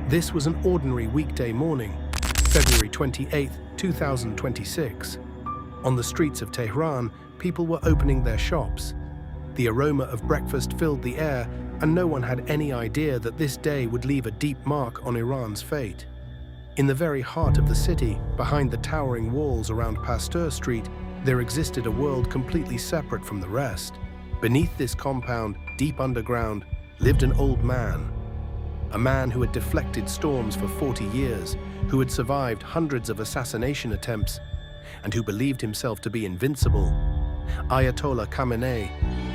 This was an ordinary weekday morning, February 28, 2026. On the streets of Tehran, people were opening their shops. The aroma of breakfast filled the air, and no one had any idea that this day would leave a deep mark on Iran's fate. In the very heart of the city, behind the towering walls around Pasteur Street, there existed a world completely separate from the rest. Beneath this compound, deep underground, lived an old man. A man who had deflected storms for 40 years, who had survived hundreds of assassination attempts, and who believed himself to be invincible. Ayatollah Khamenei,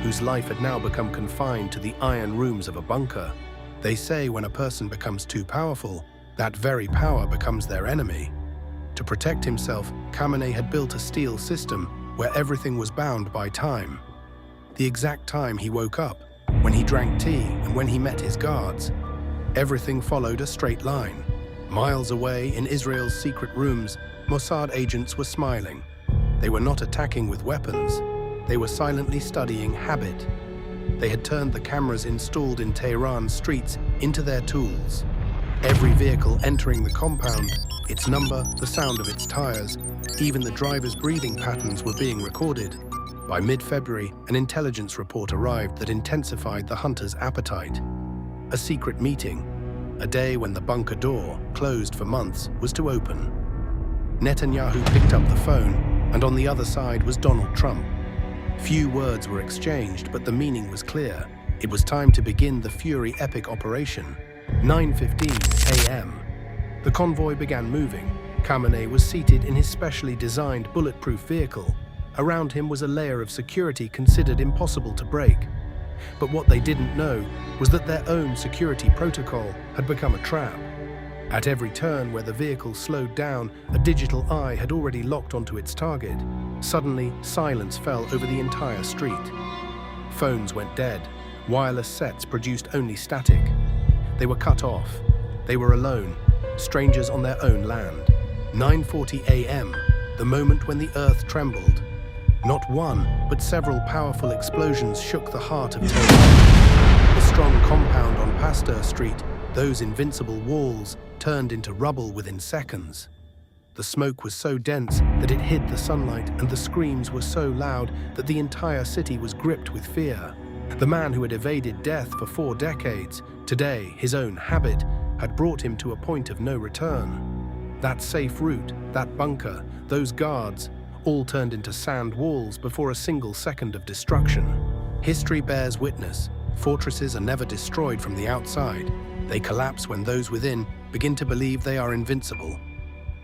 whose life had now become confined to the iron rooms of a bunker. They say when a person becomes too powerful, that very power becomes their enemy. To protect himself, Khamenei had built a steel system where everything was bound by time. The exact time he woke up, when he drank tea, and when he met his guards. Everything followed a straight line. Miles away in Israel's secret rooms, Mossad agents were smiling. They were not attacking with weapons. They were silently studying habit. They had turned the cameras installed in Tehran's streets into their tools. Every vehicle entering the compound, its number, the sound of its tires, even the driver's breathing patterns were being recorded. By mid-February, an intelligence report arrived that intensified the hunters' appetite. A secret meeting, a day when the bunker door, closed for months, was to open. Netanyahu picked up the phone, and on the other side was Donald Trump. Few words were exchanged, but the meaning was clear. It was time to begin the Fury Epic operation. 9:15 a.m. The convoy began moving. Khamenei was seated in his specially designed bulletproof vehicle. Around him was a layer of security considered impossible to break. But what they didn't know was that their own security protocol had become a trap. At every turn where the vehicle slowed down, a digital eye had already locked onto its target. Suddenly, silence fell over the entire street. Phones went dead. Wireless sets produced only static. They were cut off. They were alone, strangers on their own land. 9:40 a.m., the moment when the earth trembled. Not one, but several powerful explosions shook the heart of Tehran. The strong compound on Pasteur Street, those invincible walls, turned into rubble within seconds. The smoke was so dense that it hid the sunlight, and the screams were so loud that the entire city was gripped with fear. The man who had evaded death for 4 decades, today his own habit, had brought him to a point of no return. That safe route, that bunker, those guards, all turned into sand walls before a single second of destruction. History bears witness. Fortresses are never destroyed from the outside. They collapse when those within begin to believe they are invincible.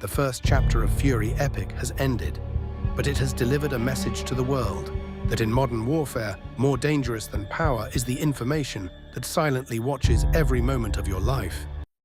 The first chapter of Fury Epic has ended, but it has delivered a message to the world that in modern warfare, more dangerous than power is the information that silently watches every moment of your life.